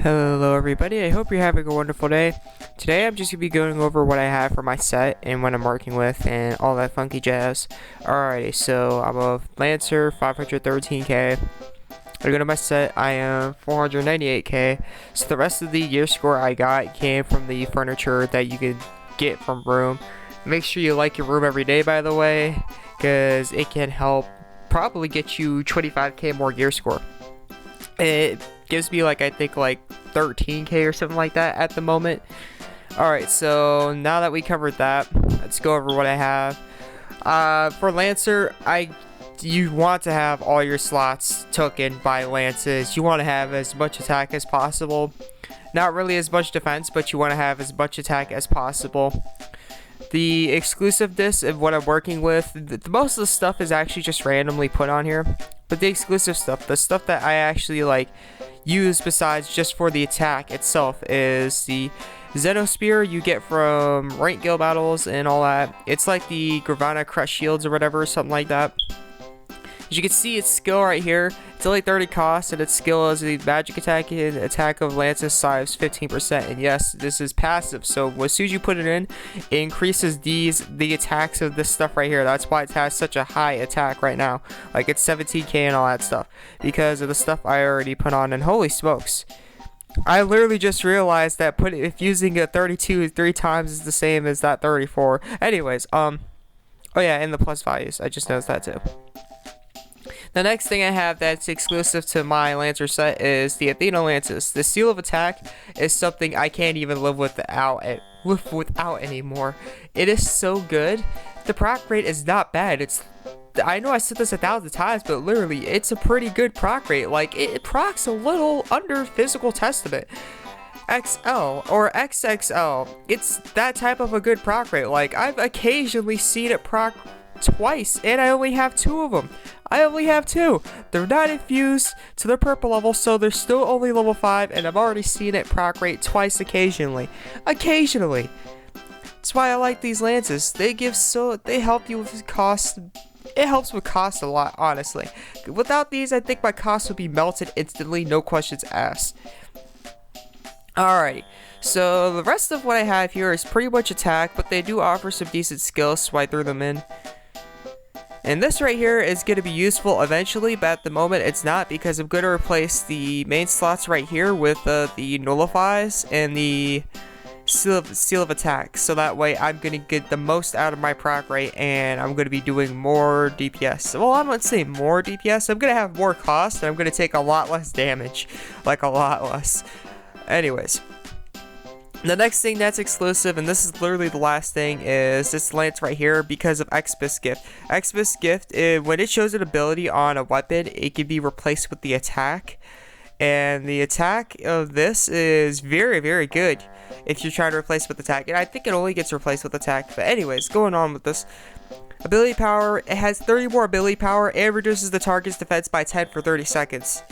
Hello everybody, I hope you're having a wonderful day. Today I'm just going to be going over what I have for my set and what I'm working with and all that funky jazz. Alrighty, so I'm a Lancer, 513k. I go to my set, I am 498k. So the rest of the year score I got came from the furniture that you could get from room. Make sure you like your room every day, by the way, because it can help probably get you 25k more gear score. It gives me like, I think like 13k or something like that at the moment. Alright, so now that we covered that, let's go over what I have. For Lancer, you want to have all your slots taken by Lances. You want to have as much attack as possible. Not really as much defense, but you want to have as much attack as possible. The exclusiveness of what I'm working with, most of the stuff is actually just randomly put on here. But the exclusive stuff, the stuff that I actually like use besides just for the attack itself, is the Xenospear you get from ranked guild battles and all that. It's like the Gravana Crush Shields or whatever, something like that. As you can see, its skill right here, it's only 30 cost, and its skill is the magic attack and attack of Lance's size 15%. And yes, this is passive, so as soon as you put it in, it increases the attacks of this stuff right here. That's why it has such a high attack right now. Like, it's 17k and all that stuff, because of the stuff I already put on. And holy smokes, I literally just realized that if using a 32 3 times is the same as that 34. Anyways, oh yeah, and the plus values, I just noticed that too. The next thing I have that's exclusive to my Lancer set is the Athena Lances. The Seal of Attack is something I can't even live without anymore. It is so good. The proc rate is not bad. I know I said this 1,000 times, but literally, it's a pretty good proc rate. Like, it procs a little under Physical Testament XL or XXL. It's that type of a good proc rate. Like, I've occasionally seen it proc twice, and I only have 2 of them. I only have 2. They're not infused to their purple level, so they're still only level 5, and I've already seen it proc rate twice occasionally. Occasionally. That's why I like these Lances. They help you with cost. It helps with cost a lot, honestly. Without these, I think my cost would be melted instantly, no questions asked. Alrighty. So the rest of what I have here is pretty much attack, but they do offer some decent skills, so I threw them in. And this right here is going to be useful eventually, but at the moment it's not, because I'm going to replace the main slots right here with the Nullifies and the Seal of Attack. So that way I'm going to get the most out of my proc rate, and I'm going to be doing more DPS. Well, I'm going to say more DPS. I'm going to have more cost, and I'm going to take a lot less damage. Like, a lot less. Anyways. The next thing that's exclusive, and this is literally the last thing, is this Lance right here because of Xmas Gift. Xmas Gift, when it shows an ability on a weapon, it can be replaced with the attack. And the attack of this is very, very good if you're trying to replace with attack. And I think it only gets replaced with attack. But anyways, going on with this. Ability power, it has 30 more ability power and reduces the target's defense by 10 for 30 seconds.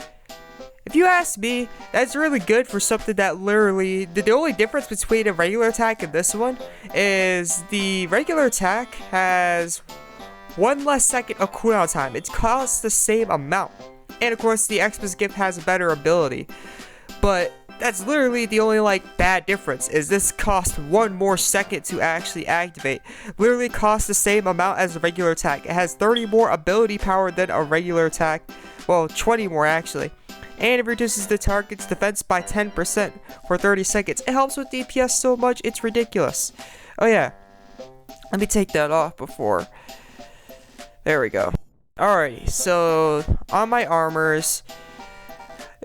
If you ask me, that's really good for something that literally, the only difference between a regular attack and this one is the regular attack has 1 less second of cooldown time. It costs the same amount. And of course, the Xmas Gift has a better ability. But that's literally the only bad difference, is this costs 1 more second to actually activate. Literally costs the same amount as a regular attack. It has 30 more ability power than a regular attack. Well, 20 more actually. And it reduces the target's defense by 10% for 30 seconds. It helps with DPS so much, it's ridiculous. Oh yeah, let me take that off before. There we go. Alrighty, so on my armors,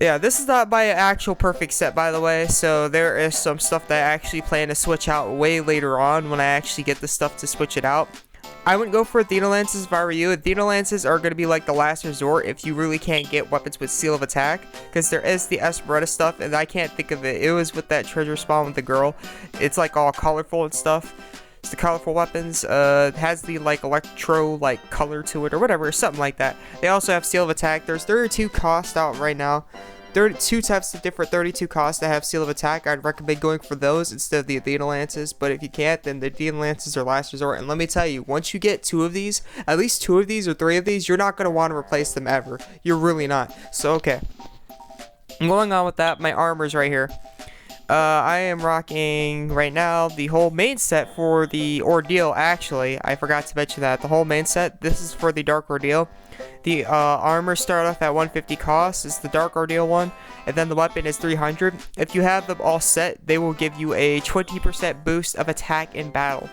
yeah, this is not my actual perfect set, by the way, so there is some stuff that I actually plan to switch out way later on when I actually get the stuff to switch it out. I wouldn't go for Athena Lances if I were you. Athena Lances are going to be like the last resort if you really can't get weapons with Seal of Attack, because there is the Esperetta stuff, and I can't think of it. It was with that treasure spawn with the girl. It's like all colorful and stuff. It's the colorful weapons. It has the electro color to it or whatever, something like that. They also have Seal of Attack. There's 32 costs out right now. 32 types of different 32 costs that have Seal of Attack. I'd recommend going for those instead of the Athena Lances, but if you can't, then the Athena Lances are last resort. And let me tell you, once you get 2 of these, at least 2 of these or 3 of these, you're not going to want to replace them ever. You're really not. So, okay. Going on with that, my armor's right here. I am rocking right now the whole main set for the Ordeal. Actually, I forgot to mention that the whole main set. This is for the Dark Ordeal. The armor start off at 150 cost. It's the Dark Ordeal one, and then the weapon is 300. If you have them all set, they will give you a 20% boost of attack in battle.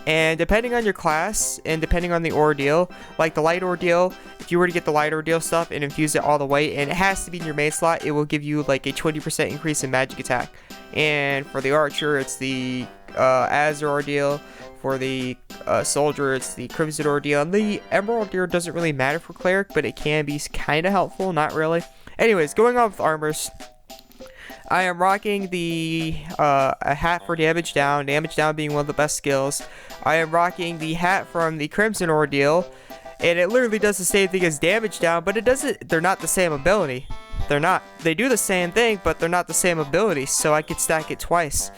And depending on your class and depending on the ordeal, like the light ordeal, if you were to get the light ordeal stuff and infuse it all the way, and it has to be in your main slot, it will give you like a 20% increase in magic attack. And for the archer, it's the Azure ordeal. For the soldier, it's the Crimson ordeal. And the Emerald ordeal doesn't really matter for cleric, but it can be kind of helpful, not really. Anyways, going on with armors. I am rocking the a hat for damage down being one of the best skills. I am rocking the hat from the Crimson Ordeal, and it literally does the same thing as damage down, but it doesn't, they're not the same ability. They're not. They do the same thing, but they're not the same ability, so I could stack it twice.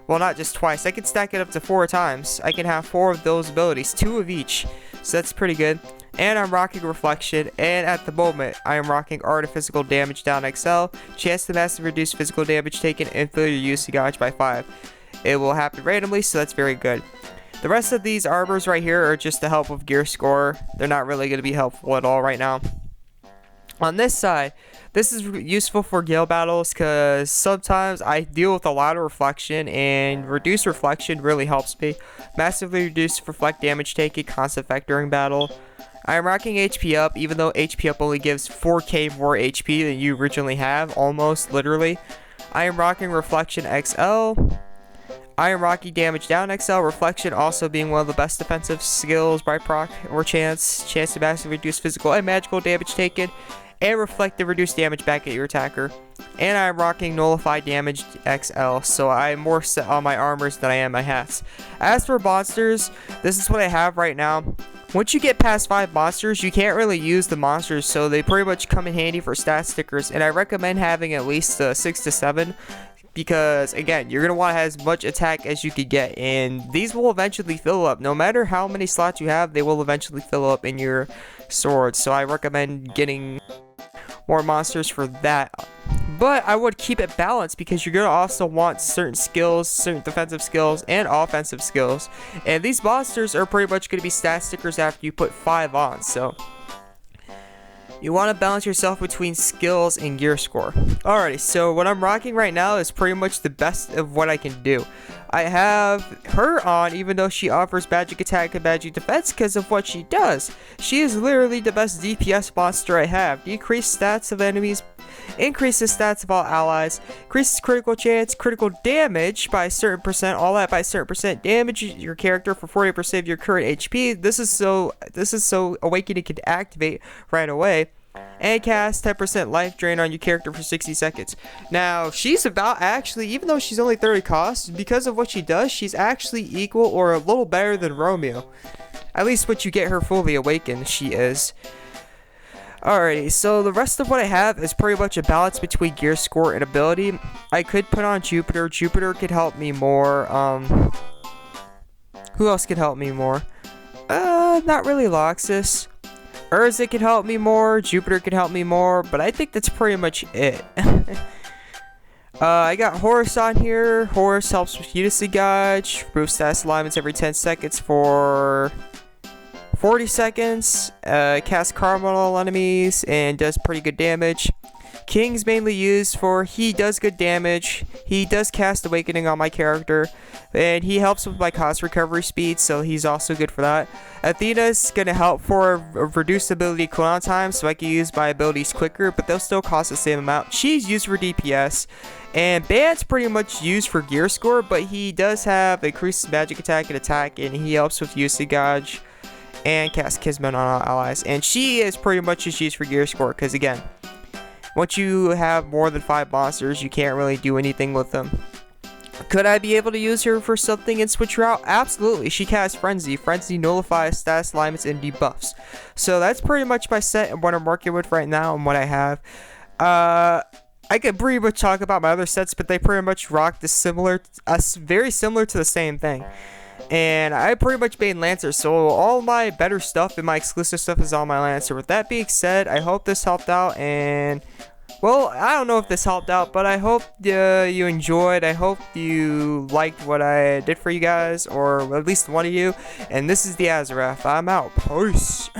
Well, not just twice, I could stack it up to 4 times. I can have 4 of those abilities, 2 of each, so that's pretty good. And I'm rocking Reflection, and at the moment, I am rocking Art of Physical Damage Down XL, chance to massively reduce physical damage taken, and fill your UC gauge by 5. It will happen randomly, so that's very good. The rest of these armors right here are just to help with gear score. They're not really going to be helpful at all right now. On this side, this is useful for Gale battles because sometimes I deal with a lot of reflection, and reduced reflection really helps me. Massively reduce reflect damage taken, constant effect during battle. I am rocking HP up, even though HP up only gives 4k more HP than you originally have, almost literally. I am rocking Reflection XL. I am rocking Damage Down XL, Reflection also being one of the best defensive skills by proc or chance to massively reduce physical and magical damage taken, and Reflect to reduce damage back at your attacker. And I'm rocking Nullify Damage XL, so I'm more set on my armors than I am my hats. As for monsters, this is what I have right now. Once you get past 5 monsters, you can't really use the monsters, so they pretty much come in handy for stat stickers, and I recommend having at least 6 to 7, because again, you're going to want to have as much attack as you could get, and these will eventually fill up. No matter how many slots you have, they will eventually fill up in your sword, so I recommend getting more monsters for that. But I would keep it balanced because you're going to also want certain skills, certain defensive skills, and offensive skills. And these monsters are pretty much going to be stat stickers after you put 5 on. So you want to balance yourself between skills and gear score. Alrighty, so what I'm rocking right now is pretty much the best of what I can do. I have her on even though she offers magic attack and magic defense because of what she does. She is literally the best DPS monster I have. Decreased stats of enemies, increases stats of all allies, increases critical chance, critical damage by a certain percent, all that by a certain percent, damage your character for 40% of your current HP. This is so Awakening can activate right away. And cast 10% life drain on your character for 60 seconds. Now, she's about actually, even though she's only 30 cost, because of what she does, she's actually equal or a little better than Romeo. At least when you get her fully awakened, she is. Alrighty, so the rest of what I have is pretty much a balance between gear score and ability. I could put on Jupiter. Jupiter could help me more. Who else could help me more? Not really Loxus. Urza could help me more, Jupiter could help me more, but I think that's pretty much it. I got Horus on here. Horus helps with Unison Gauge, removes status alignments every 10 seconds for 40 seconds, casts Karma on all enemies, and does pretty good damage. King's mainly used for, he does good damage, he does cast Awakening on my character, and he helps with my cost recovery speed, so he's also good for that. Athena's gonna help for a reduced ability cooldown time, so I can use my abilities quicker, but they'll still cost the same amount. She's used for DPS, and Ban's pretty much used for gear score, but he does have increased magic attack and attack, and he helps with Usage Gauge and cast Kismet on all allies. And she is pretty much just used for gear score, because again, once you have more than 5 monsters, you can't really do anything with them. Could I be able to use her for something and switch her out? Absolutely. She casts Frenzy. Frenzy nullifies status alignments and debuffs. So that's pretty much my set and what I'm working with right now and what I have. I could pretty much talk about my other sets, but they pretty much rock very similar to the same thing. And I pretty much made Lancer, so all my better stuff and my exclusive stuff is on my Lancer. With that being said, I hope this helped out, and Well, I don't know if this helped out, but I hope you enjoyed. I hope you liked what I did for you guys, or at least one of you. And this is the Azareth. I'm out. Peace.